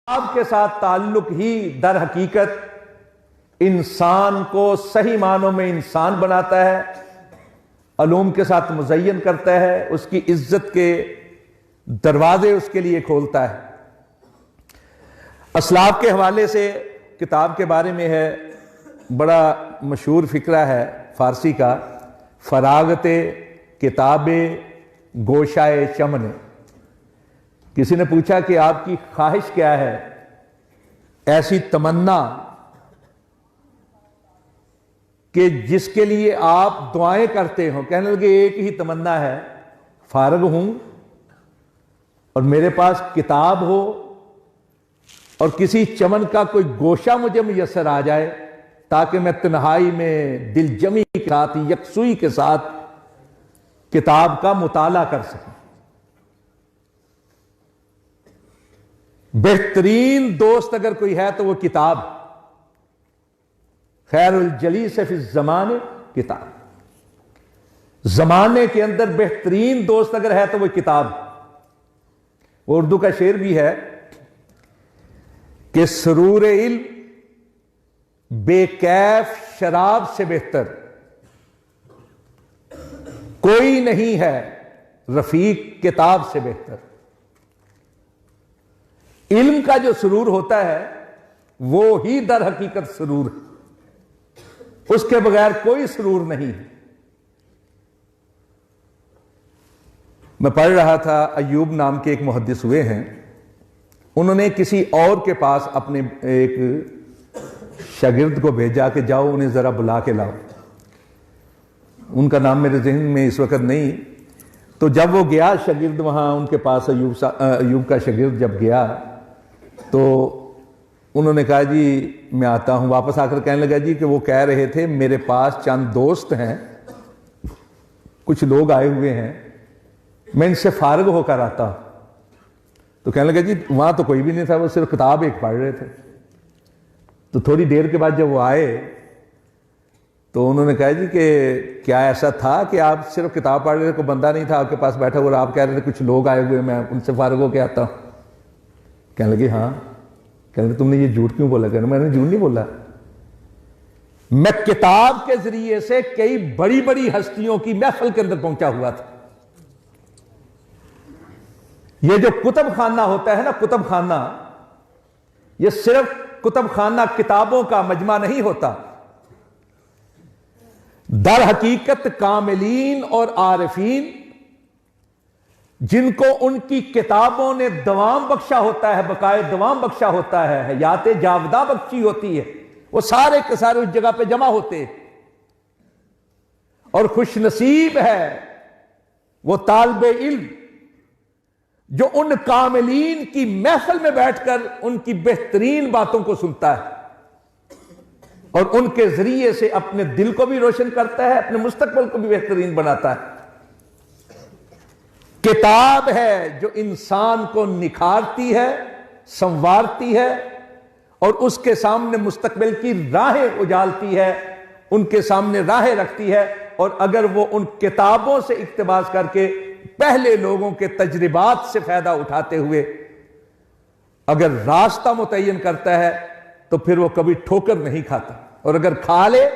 آپ کے ساتھ تعلق ہی در حقیقت انسان کو صحیح معنوں میں انسان بناتا ہے، علوم کے ساتھ مزین کرتا ہے، اس کی عزت کے دروازے اس کے لیے کھولتا ہے۔ اسلاف کے حوالے سے کتاب کے بارے میں ہے، بڑا مشہور فقرہ ہے فارسی کا، فراغت کتاب گوشائے چمن۔ کسی نے پوچھا کہ آپ کی خواہش کیا ہے، ایسی تمنا کہ جس کے لیے آپ دعائیں کرتے ہوں؟ کہنے لگے ایک ہی تمنا ہے، فارغ ہوں اور میرے پاس کتاب ہو اور کسی چمن کا کوئی گوشہ مجھے میسر آ جائے تاکہ میں تنہائی میں دل جمی کے ساتھ، یکسوئی کے ساتھ کتاب کا مطالعہ کر سکوں۔ بہترین دوست اگر کوئی ہے تو وہ کتاب، خیر الجلیس فی الزمان کتاب، زمانے کے اندر بہترین دوست اگر ہے تو وہ کتاب۔ وہ اردو کا شعر بھی ہے کہ سرور علم بے کیف شراب سے بہتر، کوئی نہیں ہے رفیق کتاب سے بہتر۔ علم کا جو سرور ہوتا ہے وہ ہی در حقیقت سرور ہے، اس کے بغیر کوئی سرور نہیں ہے۔ میں پڑھ رہا تھا، ایوب نام کے ایک محدث ہوئے ہیں، انہوں نے کسی اور کے پاس اپنے ایک شاگرد کو بھیجا کہ جاؤ انہیں ذرا بلا کے لاؤ۔ ان کا نام میرے ذہن میں اس وقت نہیں۔ تو جب وہ گیا شاگرد وہاں ان کے پاس، ایوب کا شاگرد جب گیا تو انہوں نے کہا جی میں آتا ہوں۔ واپس آ کر کہنے لگا جی کہ وہ کہہ رہے تھے میرے پاس چند دوست ہیں، کچھ لوگ آئے ہوئے ہیں، میں ان سے فارغ ہو کر آتا ہوں۔ تو کہنے لگا جی وہاں تو کوئی بھی نہیں تھا، وہ صرف کتاب ایک پڑھ رہے تھے۔ تو تھوڑی دیر کے بعد جب وہ آئے تو انہوں نے کہا جی کہ کیا ایسا تھا کہ آپ صرف کتاب پڑھ رہے تھے، کوئی بندہ نہیں تھا آپ کے پاس بیٹھا اور آپ کہہ رہے تھے کچھ لوگ آئے ہوئے میں ان سے فارغ ہو کے آتا ہوں؟ کہنے لگے ہاں۔ کہنے لگے تم نے یہ جھوٹ کیوں بولا؟ کہنے میں نے جھوٹ نہیں بولا، میں کتاب کے ذریعے سے کئی بڑی بڑی ہستیوں کی محفل کے اندر پہنچا ہوا تھا۔ یہ جو کتب خانہ ہوتا ہے نا، کتب خانہ، یہ صرف کتب خانہ کتابوں کا مجمع نہیں ہوتا، در حقیقت کاملین اور عارفین جن کو ان کی کتابوں نے دوام بخشا ہوتا ہے، بقائے دوام بخشا ہوتا ہے، حیات جاوداں بخشی ہوتی ہے، وہ سارے کے سارے اس جگہ پہ جمع ہوتے ہیں۔ اور خوش نصیب ہے وہ طالب علم جو ان کاملین کی محفل میں بیٹھ کر ان کی بہترین باتوں کو سنتا ہے اور ان کے ذریعے سے اپنے دل کو بھی روشن کرتا ہے، اپنے مستقبل کو بھی بہترین بناتا ہے۔ کتاب ہے جو انسان کو نکھارتی ہے، سنوارتی ہے اور اس کے سامنے مستقبل کی راہیں اجالتی ہے، ان کے سامنے راہیں رکھتی ہے۔ اور اگر وہ ان کتابوں سے اقتباس کر کے پہلے لوگوں کے تجربات سے فائدہ اٹھاتے ہوئے اگر راستہ متعین کرتا ہے تو پھر وہ کبھی ٹھوکر نہیں کھاتا، اور اگر کھا لے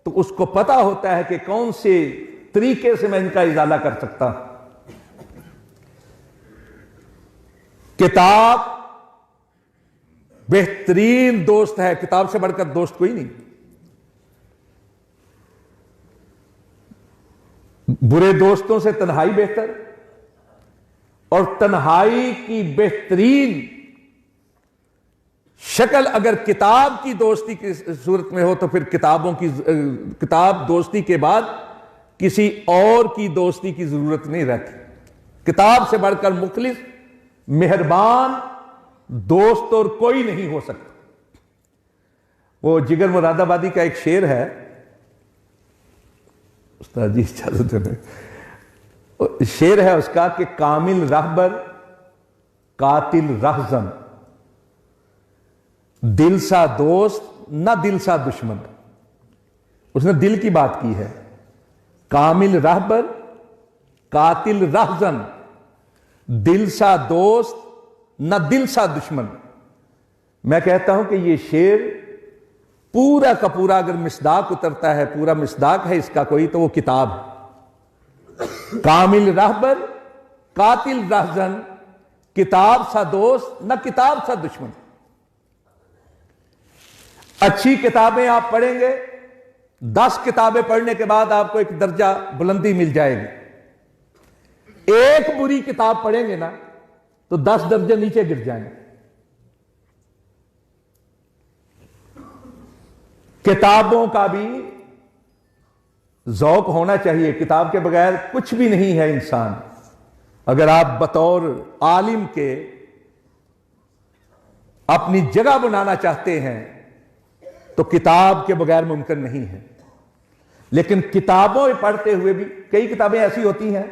تو اس کو پتا ہوتا ہے کہ کون سے طریقے سے میں ان کا ازالہ کر سکتا ہوں۔ کتاب بہترین دوست ہے، کتاب سے بڑھ کر دوست کوئی نہیں۔ برے دوستوں سے تنہائی بہتر، اور تنہائی کی بہترین شکل اگر کتاب کی دوستی کی صورت میں ہو تو پھر کتاب دوستی کے بعد کسی اور کی دوستی کی ضرورت نہیں رہتی۔ کتاب سے بڑھ کر مخلص، مہربان دوست اور کوئی نہیں ہو سکتا۔ وہ جگر مراد آبادی کا ایک شعر ہے، استاد جی اجازت ہے، شعر ہے اس کا کہ کامل رہبر قاتل رہزن، دل سا دوست نہ دل سا دشمن۔ اس نے دل کی بات کی ہے، کامل رہبر قاتل رہزن، دل سا دوست نہ دل سا دشمن۔ میں کہتا ہوں کہ یہ شعر پورا کا پورا اگر مصداق اترتا ہے، پورا مصداق ہے اس کا کوئی، تو وہ کتاب ہے۔ کامل راہبر قاتل رہزن، کتاب سا دوست نہ کتاب سا دشمن۔ اچھی کتابیں آپ پڑھیں گے، 10 کتابیں پڑھنے کے بعد آپ کو ایک درجہ بلندی مل جائے گی۔ ایک بری کتاب پڑھیں گے نا تو 10 درجے نیچے گر جائیں گے۔ کتابوں کا بھی ذوق ہونا چاہیے، کتاب کے بغیر کچھ بھی نہیں ہے انسان۔ اگر آپ بطور عالم کے اپنی جگہ بنانا چاہتے ہیں تو کتاب کے بغیر ممکن نہیں ہے۔ لیکن کتابوں پڑھتے ہوئے بھی کئی کتابیں ایسی ہوتی ہیں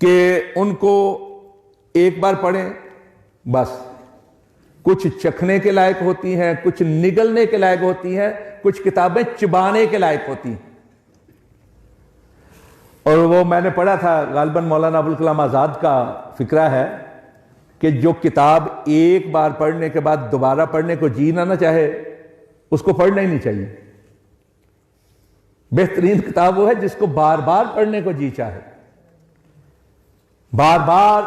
کہ ان کو ایک بار پڑھیں بس، کچھ چکھنے کے لائق ہوتی ہیں، کچھ نگلنے کے لائق ہوتی ہیں، کچھ کتابیں چبانے کے لائق ہوتی ہیں۔ اور وہ میں نے پڑھا تھا، غالباً مولانا ابوالکلام آزاد کا فکرہ ہے کہ جو کتاب ایک بار پڑھنے کے بعد دوبارہ پڑھنے کو جی نہ چاہے اس کو پڑھنا ہی نہیں چاہیے۔ بہترین کتاب وہ ہے جس کو بار بار پڑھنے کو جی چاہے، بار بار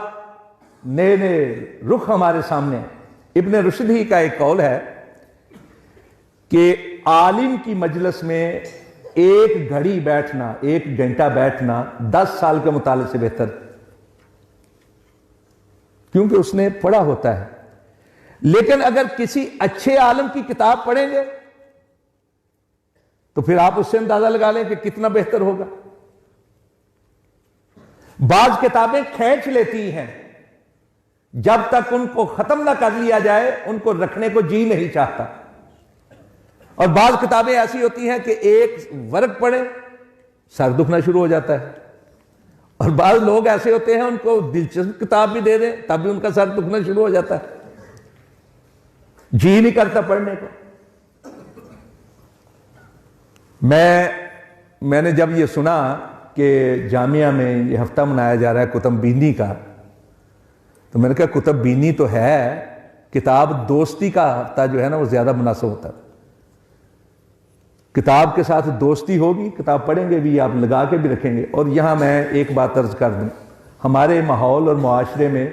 نئے نئے رخ ہمارے سامنے۔ ابن رشد ہی کا ایک قول ہے کہ عالم کی مجلس میں ایک گھڑی بیٹھنا، 1 گھنٹہ بیٹھنا 10 سال کے مطالعے سے بہتر، کیونکہ اس نے پڑھا ہوتا ہے۔ لیکن اگر کسی اچھے عالم کی کتاب پڑھیں گے تو پھر آپ اس سے اندازہ لگا لیں کہ کتنا بہتر ہوگا۔ بعض کتابیں کھینچ لیتی ہیں، جب تک ان کو ختم نہ کر لیا جائے ان کو رکھنے کو جی نہیں چاہتا۔ اور بعض کتابیں ایسی ہوتی ہیں کہ ایک ورق پڑھیں سر دکھنا شروع ہو جاتا ہے، اور بعض لوگ ایسے ہوتے ہیں ان کو دلچسپ کتاب بھی دے دیں تب بھی ان کا سر دکھنا شروع ہو جاتا ہے، جی نہیں کرتا پڑھنے کو۔ میں نے جب یہ سنا کہ جامعہ میں یہ ہفتہ منایا جا رہا ہے کتب بینی کا، تو میں نے کہا کتب بینی تو ہے، کتاب دوستی کا ہفتہ جو ہے نا وہ زیادہ مناسب ہوتا ہے۔ کتاب کے ساتھ دوستی ہوگی، کتاب پڑھیں گے بھی، آپ لگا کے بھی رکھیں گے۔ اور یہاں میں ایک بات عرض کر دوں، ہمارے ماحول اور معاشرے میں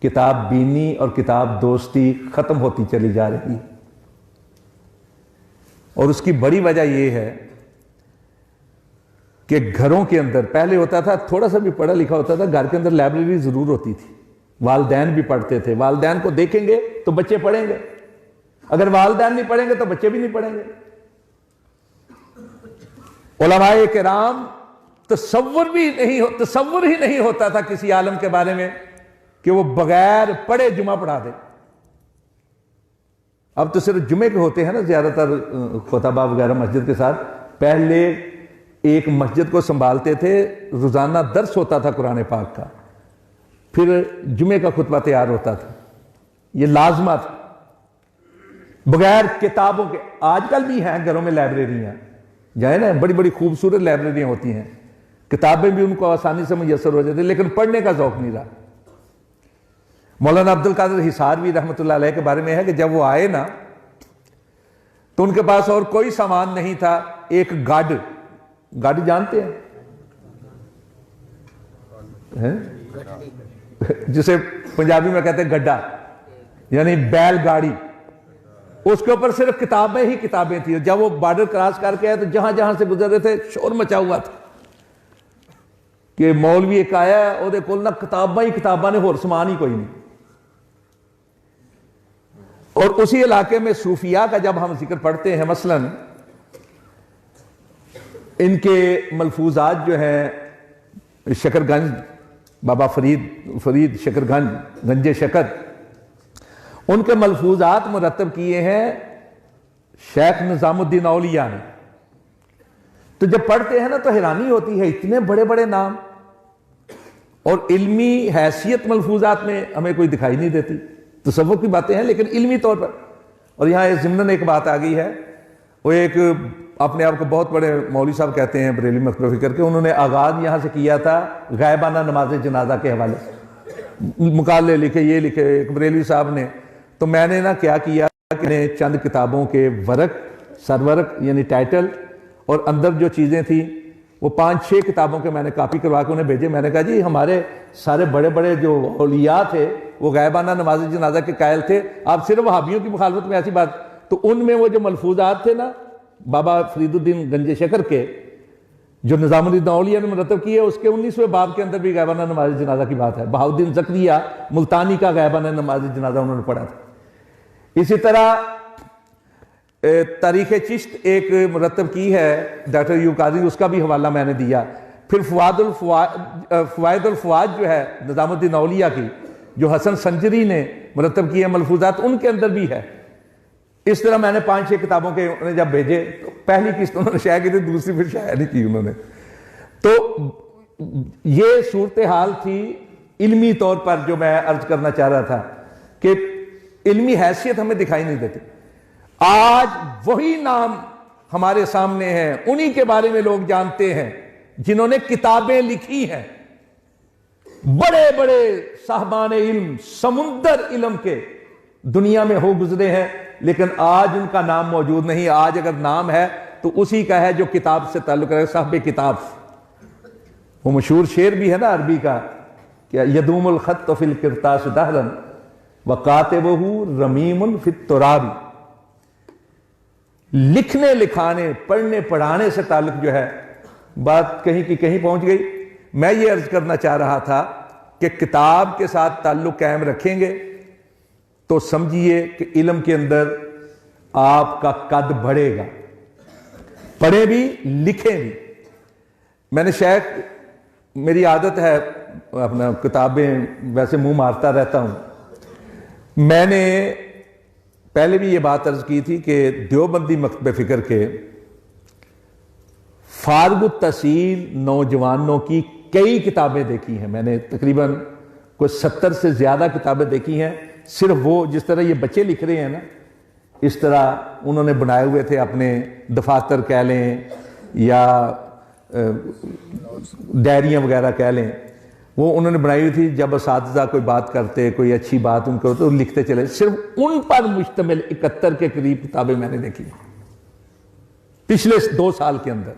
کتاب بینی اور کتاب دوستی ختم ہوتی چلی جا رہی ہے، اور اس کی بڑی وجہ یہ ہے کہ گھروں کے اندر پہلے ہوتا تھا، تھوڑا سا بھی پڑھا لکھا ہوتا تھا، گھر کے اندر لائبریری ضرور ہوتی تھی، والدین بھی پڑھتے تھے، والدین کو دیکھیں گے تو بچے پڑھیں گے، اگر والدین نہیں پڑھیں گے تو بچے بھی نہیں پڑھیں گے۔ علماء کرام تصور ہی نہیں ہوتا تھا کسی عالم کے بارے میں کہ وہ بغیر پڑھے جمعہ پڑھا دے۔ اب تو صرف جمعے کے ہوتے ہیں نا زیادہ تر خطبہ وغیرہ مسجد کے ساتھ، پہلے ایک مسجد کو سنبھالتے تھے، روزانہ درس ہوتا تھا قرآن پاک کا، پھر جمعے کا خطبہ تیار ہوتا تھا، یہ لازمہ تھا بغیر کتابوں کے۔ آج کل بھی ہیں گھروں میں لائبریریاں، جائیں نا، بڑی بڑی خوبصورت لائبریریاں ہوتی ہیں، کتابیں بھی ان کو آسانی سے میسر ہو جاتی ہیں، لیکن پڑھنے کا ذوق نہیں رہا۔ مولانا عبدالقادر حصاروی رحمۃ اللہ علیہ کے بارے میں ہے کہ جب وہ آئے نا تو ان کے پاس اور کوئی سامان نہیں تھا، ایک گاڑی جانتے ہیں جسے پنجابی میں کہتے ہیں گڈا، یعنی بیل گاڑی، اس کے اوپر صرف کتابیں ہی کتابیں تھیں۔ جب وہ بارڈر کراس کر کے آئے تو جہاں جہاں سے گزر رہے تھے شور مچا ہوا تھا کہ مولوی ایک آیا وہ دے کول نہ کتاباں نے ہور سامان ہی کوئی نہیں۔ اور اسی علاقے میں صوفیاء کا جب ہم ذکر پڑھتے ہیں، مثلا ان کے ملفوظات جو ہیں، شکر گنج بابا فرید شکر گنج شکر، ان کے ملفوظات مرتب کیے ہیں شیخ نظام الدین اولیاء نے۔ تو جب پڑھتے ہیں نا تو حیرانی ہوتی ہے، اتنے بڑے بڑے نام اور علمی حیثیت ملفوظات میں ہمیں کوئی دکھائی نہیں دیتی۔ تصوف کی باتیں ہیں لیکن علمی طور پر۔ اور یہاں ضمناً ایک بات آ گئی ہے، وہ ایک اپنے آپ کو بہت بڑے مولوی صاحب کہتے ہیں بریلوی مکتبہ فکر کے، انہوں نے آغاز یہاں سے کیا تھا غائبانہ نماز جنازہ کے حوالے سے، مقالے لکھے، یہ لکھے، ایک بریلوی صاحب نے تو میں نے کیا کیا کہ چند کتابوں کے ورق، سرورق یعنی ٹائٹل، اور اندر جو چیزیں تھیں وہ 5-6 کتابوں کے میں نے کاپی کروا کے انہیں بھیجے. میں نے کہا جی ہمارے سارے بڑے بڑے جو اولیاء تھے وہ غائبانہ نماز جنازہ کے قائل تھے، آپ صرف وہابیوں کی مخالفت میں ایسی بات. تو ان میں وہ جو ملفوظات تھے نا بابا فرید الدین گنج شکر کے، جو نظام الدین اولیاء نے مرتب کیے، اس کے 19ویں باب کے اندر بھی غائبانہ نماز جنازہ کی بات ہے. بہاؤالدین زکریہ ملتانی کا غائبانہ نماز جنازہ انہوں نے پڑھا تھا. اسی طرح تاریخ چشت ایک مرتب کی ہے ڈاکٹر ایوب قاضی، اس کا بھی حوالہ میں نے دیا. پھر فوائد الفوائد جو ہے نظام الدین اولیاء کی، جو حسن سنجری نے مرتب کی ہے ملفوظات، ان کے اندر بھی ہے. اس طرح میں نے 5-6 کتابوں کے انہیں جب بھیجے تو پہلی قسط انہوں نے شائع کی تھی، دوسری پھر شائع نہیں کی انہوں نے. تو یہ صورتحال تھی علمی طور پر جو میں عرض کرنا چاہ رہا تھا کہ علمی حیثیت ہمیں دکھائی نہیں دیتی. آج وہی نام ہمارے سامنے ہیں، انہی کے بارے میں لوگ جانتے ہیں جنہوں نے کتابیں لکھی ہیں. بڑے بڑے صاحبان علم، سمندر علم کے دنیا میں ہو گزرے ہیں، لیکن آج ان کا نام موجود نہیں. آج اگر نام ہے تو اسی کا ہے جو کتاب سے تعلق رکھے، صاحب کتاب. وہ مشہور شعر بھی ہے نا عربی کا کہ یدوم الخط فی القرطاس دہرا وکاتبہ رمیم فی التراب. لکھنے لکھانے پڑھنے پڑھانے سے تعلق جو ہے بات کہیں کی کہیں پہنچ گئی. میں یہ عرض کرنا چاہ رہا تھا کہ کتاب کے ساتھ تعلق قائم رکھیں گے تو سمجھیے کہ علم کے اندر آپ کا قد بڑھے گا. پڑھیں بھی لکھیں بھی. میں نے شیخ، میری عادت ہے اپنا کتابیں ویسے منہ مارتا رہتا ہوں. میں نے پہلے بھی یہ بات عرض کی تھی کہ دیوبندی مکتب فکر کے فارغ التحصیل نوجوانوں کی کئی کتابیں دیکھی ہیں. میں نے تقریباً کوئی 70 سے زیادہ کتابیں دیکھی ہیں. صرف وہ جس طرح یہ بچے لکھ رہے ہیں نا، اس طرح انہوں نے بنائے ہوئے تھے اپنے دفاتر کہہ لیں یا ڈائریاں وغیرہ کہہ لیں، وہ انہوں نے بنائی ہوئی تھی. جب اساتذہ کوئی بات کرتے، کوئی اچھی بات ان کو تو لکھتے چلے. صرف ان پر مشتمل 71 کے قریب کتابیں میں نے دیکھی پچھلے 2 سال کے اندر.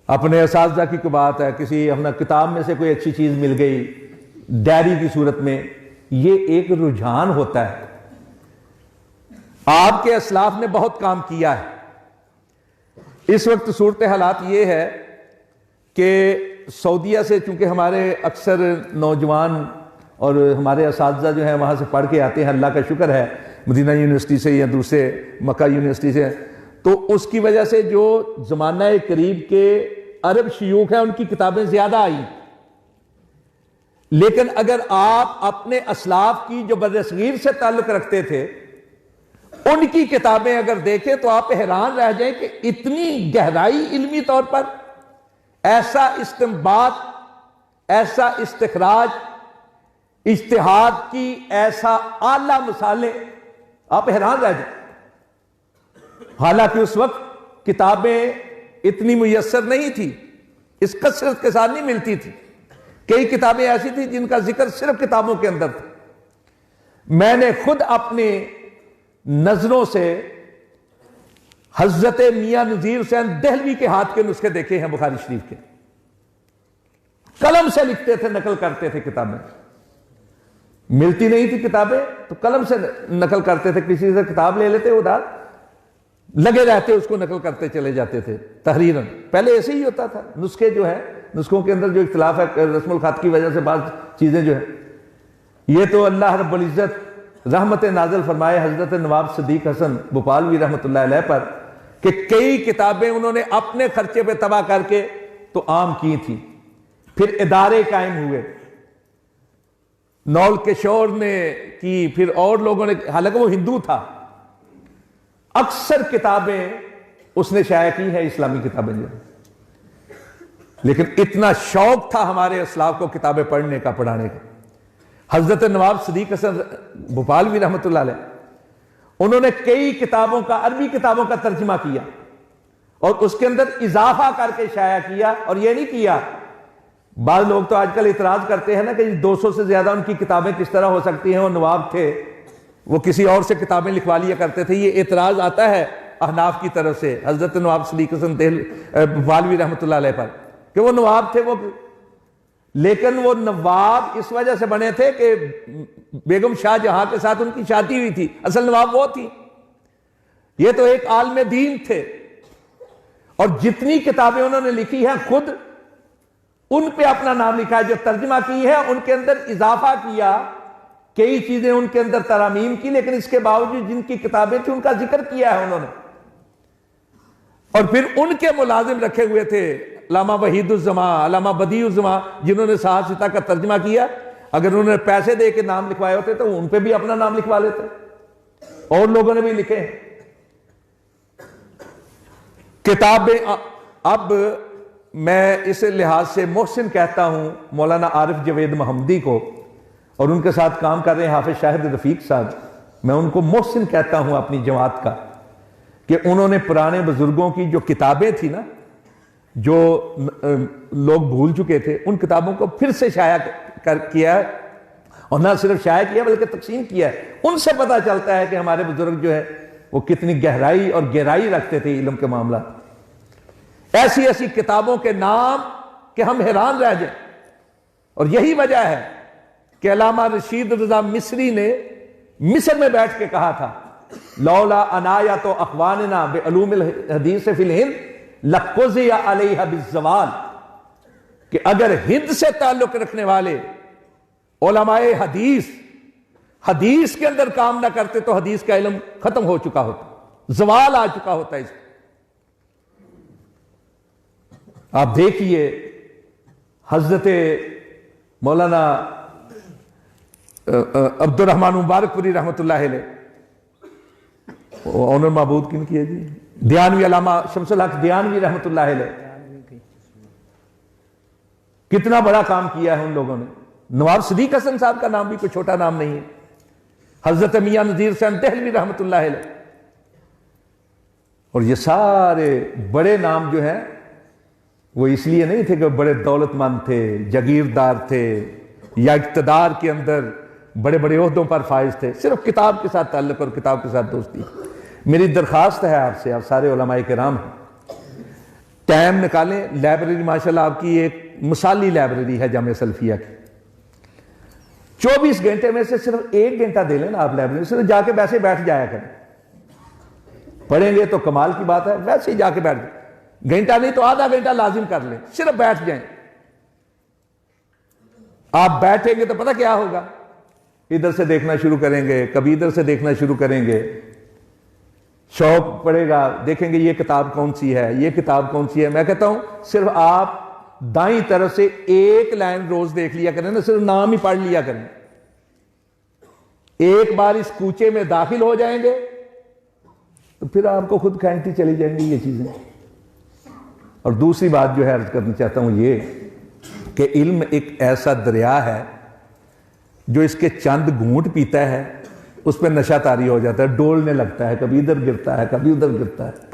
اپنے اساتذہ کی کوئی بات ہے، کسی اپنا کتاب میں سے کوئی اچھی چیز مل گئی ڈائری کی صورت میں، یہ ایک رجحان ہوتا ہے. آپ کے اسلاف نے بہت کام کیا ہے. اس وقت صورت حالات یہ ہے کہ سعودیہ سے چونکہ ہمارے اکثر نوجوان اور ہمارے اساتذہ جو ہیں وہاں سے پڑھ کے آتے ہیں، اللہ کا شکر ہے، مدینہ یونیورسٹی سے یا دوسرے مکہ یونیورسٹی سے، تو اس کی وجہ سے جو زمانہ قریب کے عرب شیوخ ہیں ان کی کتابیں زیادہ آئی. لیکن اگر آپ اپنے اسلاف کی جو برصغیر سے تعلق رکھتے تھے ان کی کتابیں اگر دیکھیں تو آپ حیران رہ جائیں کہ اتنی گہرائی علمی طور پر، ایسا استنباط، ایسا استخراج، اجتہاد کی ایسا اعلیٰ مثالیں، آپ حیران رہ جائیں. حالانکہ اس وقت کتابیں اتنی میسر نہیں تھی، اس کثرت کے ساتھ نہیں ملتی تھی. کئی کتابیں ایسی تھیں جن کا ذکر صرف کتابوں کے اندر تھا. میں نے خود اپنے نظروں سے حضرت میاں نذیر حسین دہلوی کے ہاتھ کے نسخے دیکھے ہیں بخاری شریف کے. قلم سے لکھتے تھے، نقل کرتے تھے کتابیں. ملتی نہیں تھی کتابیں تو قلم سے نقل کرتے تھے. کسی سے کتاب لے لیتے ادھر لگے رہتے، اس کو نقل کرتے چلے جاتے تھے تحریراً. پہلے ایسے ہی ہوتا تھا. نسخے جو ہے، نسخوں کے اندر جو اختلاف ہے رسم الخط کی وجہ سے بعض چیزیں جو ہے، یہ تو اللہ رب العزت رحمت نازل فرمائے حضرت نواب صدیق حسن بھوپالوی رحمت اللہ علیہ پر کہ کئی کتابیں انہوں نے اپنے خرچے پہ تباہ کر کے تو عام کی تھی. پھر ادارے قائم ہوئے، نول کشور نے کی، پھر اور لوگوں نے، حالانکہ وہ ہندو تھا. اکثر کتابیں اس نے شائع کی ہیں اسلامی کتابیں جو، لیکن اتنا شوق تھا ہمارے اسلاف کو کتابیں پڑھنے کا، پڑھانے کا. حضرت نواب صدیق حسن بھوپالوی رحمت اللہ علیہ، انہوں نے کئی کتابوں کا، عربی کتابوں کا ترجمہ کیا اور اس کے اندر اضافہ کر کے شائع کیا. اور یہ نہیں کیا بعض لوگ تو آج کل اعتراض کرتے ہیں نا کہ 200 سے زیادہ ان کی کتابیں کس طرح ہو سکتی ہیں، وہ نواب تھے، وہ کسی اور سے کتابیں لکھوا لیا کرتے تھے. یہ اعتراض آتا ہے احناف کی طرف سے حضرت نواب صدیق حسن بالوی رحمۃ اللہ علیہ پر کہ وہ نواب تھے، لیکن وہ نواب اس وجہ سے بنے تھے کہ بیگم شاہ جہاں کے ساتھ ان کی شادی ہوئی تھی، اصل نواب وہ تھی. یہ تو ایک عالم دین تھے، اور جتنی کتابیں انہوں نے لکھی ہیں خود ان پہ اپنا نام لکھا ہے. جو ترجمہ کی ہے ان کے اندر اضافہ کیا، کئی چیزیں ان کے اندر ترامیم کی، لیکن اس کے باوجود جن کی کتابیں تھیں ان کا ذکر کیا ہے انہوں نے. اور پھر ان کے ملازم رکھے ہوئے تھے علامہ وحید الزمان، علامہ بدیع الزمان، جنہوں نے سات ستہ کا ترجمہ کیا. اگر انہوں نے پیسے دے کے نام لکھوائے ہوتے تو ان پہ بھی اپنا نام لکھوا لیتے، اور لوگوں نے بھی لکھے ہیں کتابیں. اب میں اس لحاظ سے محسن کہتا ہوں مولانا عارف جوید محمدی کو، اور ان کے ساتھ کام کر رہے ہیں حافظ شاہد رفیق صاحب، میں ان کو محسن کہتا ہوں اپنی جماعت کا، کہ انہوں نے پرانے بزرگوں کی جو کتابیں تھی نا، جو لوگ بھول چکے تھے، ان کتابوں کو پھر سے شائع کیا ہے، اور نہ صرف شائع کیا بلکہ تقسیم کیا ہے. ان سے پتہ چلتا ہے کہ ہمارے بزرگ جو ہے وہ کتنی گہرائی اور گہرائی رکھتے تھے علم کے معاملات. ایسی ایسی کتابوں کے نام کہ ہم حیران رہ جائیں. اور یہی وجہ ہے کہ علامہ رشید رضا مصری نے مصر میں بیٹھ کے کہا تھا لولا عنایت اخواننا بعلوم الحدیث فی الہند لقضی علیہا بالزوال، کہ اگر ہند سے تعلق رکھنے والے علماء حدیث کے اندر کام نہ کرتے تو حدیث کا علم ختم ہو چکا ہوتا، زوال آ چکا ہوتا. اس آپ دیکھیے حضرت مولانا عبد الرحمن مبارک پوری رحمۃ اللہ علیہ، اونر معبود کن کی ہے جی، دیانوی علامہ شمس الحق دیانوی رحمۃ اللہ علیہ، کتنا بڑا کام کیا ہے ان لوگوں نے. نواب صدیق حسن صاحب کا نام بھی کوئی چھوٹا نام نہیں ہے. حضرت میاں نذیر حسین دہلوی رحمۃ اللہ علیہ، اور یہ سارے بڑے نام جو ہیں وہ اس لیے نہیں تھے کہ بڑے دولت مند تھے، جاگیردار تھے، یا اقتدار کے اندر بڑے بڑے عہدوں پر فائز تھے، صرف کتاب کے ساتھ تعلق اور کتاب کے ساتھ دوستی. میری درخواست ہے آپ سے، آپ سارے علماء کرام ہیں، ٹائم نکالیں. لائبریری ماشاءاللہ آپ کی ایک مثالی لائبریری ہے جامعہ سلفیہ کی. 24 گھنٹے میں سے صرف 1 گھنٹہ دے لیں نا آپ لائبریری، صرف جا کے ویسے بیٹھ جایا کریں. پڑھیں گے تو کمال کی بات ہے، ویسے ہی جا کے بیٹھ جائیں، گھنٹہ نہیں تو آدھا گھنٹہ لازم کر لیں، صرف بیٹھ جائیں. آپ بیٹھیں گے تو پتہ کیا ہوگا، ادھر سے دیکھنا شروع کریں گے، کبھی ادھر سے دیکھنا شروع کریں گے، شوق پڑے گا، دیکھیں گے یہ کتاب کون سی ہے، یہ کتاب کون سی ہے. میں کہتا ہوں صرف آپ دائیں طرف سے 1 لائن روز دیکھ لیا کریں نا، صرف نام ہی پڑھ لیا کریں. ایک بار اس کوچے میں داخل ہو جائیں گے تو پھر آپ کو خود کھینچتی چلی جائیں گی یہ چیزیں. اور دوسری بات جو ہے عرض کرنا چاہتا ہوں یہ کہ علم ایک ایسا دریا ہے جو اس کے چند گھونٹ پیتا ہے اس پہ نشہ طاری ہو جاتا ہے، ڈولنے لگتا ہے، کبھی ادھر گرتا ہے کبھی ادھر گرتا ہے.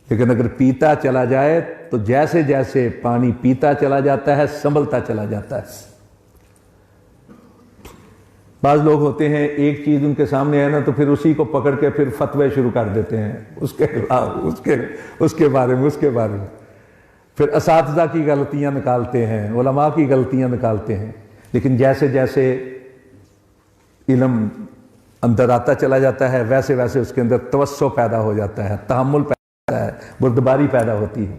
لیکن اگر پیتا چلا جائے تو جیسے جیسے پانی پیتا چلا جاتا ہے سنبھلتا چلا جاتا ہے. بعض لوگ ہوتے ہیں ایک چیز ان کے سامنے ہے نا تو پھر اسی کو پکڑ کے پھر فتوے شروع کر دیتے ہیں اس کے بارے میں پھر اساتذہ کی غلطیاں نکالتے ہیں، علماء کی غلطیاں نکالتے ہیں. لیکن جیسے جیسے علم اندر آتا چلا جاتا ہے ویسے ویسے اس کے اندر توسع پیدا ہو جاتا ہے، تحمل پیدا ہوتا ہے، بردباری پیدا ہوتی ہے.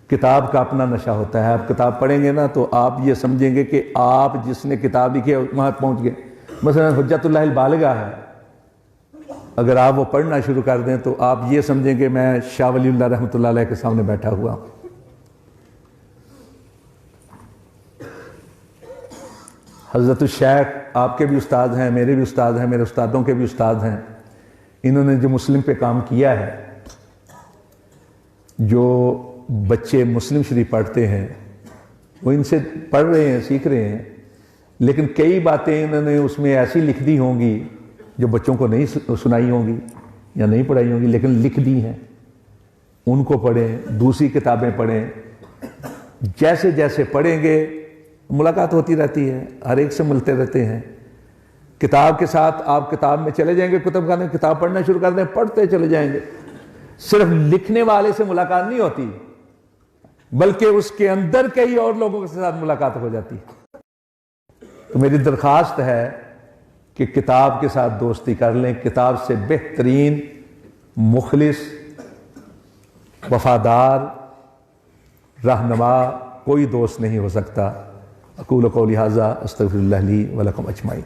کتاب کا اپنا نشہ ہوتا ہے. آپ کتاب پڑھیں گے نا تو آپ یہ سمجھیں گے کہ آپ جس نے کتاب لکھی ہے وہاں پہنچ گئے. مثلا حجت اللہ البالغہ ہے، اگر آپ وہ پڑھنا شروع کر دیں تو آپ یہ سمجھیں کہ میں شاہ ولی اللہ رحمۃ اللہ علیہ کے سامنے بیٹھا ہوا ہوں. حضرت الشیخ آپ کے بھی استاد ہیں، میرے بھی استاد ہیں، میرے استادوں کے بھی استاد ہیں. انہوں نے جو مسلم پہ کام کیا ہے، جو بچے مسلم شریف پڑھتے ہیں وہ ان سے پڑھ رہے ہیں، سیکھ رہے ہیں، لیکن کئی باتیں انہوں نے اس میں ایسی لکھ دی ہوں گی جو بچوں کو نہیں سنائی ہوں گی یا نہیں پڑھائی ہوں گی، لیکن لکھ دی ہیں. ان کو پڑھیں، دوسری کتابیں پڑھیں. جیسے جیسے پڑھیں گے ملاقات ہوتی رہتی ہے، ہر ایک سے ملتے رہتے ہیں۔ کتاب کے ساتھ آپ کتاب میں چلے جائیں گے، کتب خانے کتاب پڑھنا شروع کر دیں، پڑھتے چلے جائیں گے۔ صرف لکھنے والے سے ملاقات نہیں ہوتی، بلکہ اس کے اندر کئی اور لوگوں کے ساتھ ملاقات ہو جاتی ہے۔ تو میری درخواست ہے کہ کتاب کے ساتھ دوستی کر لیں۔ کتاب سے بہترین، مخلص، وفادار رہنما کوئی دوست نہیں ہو سکتا۔ اقول قولی ھذا استغفر اللہ لی ولکم اجمعین۔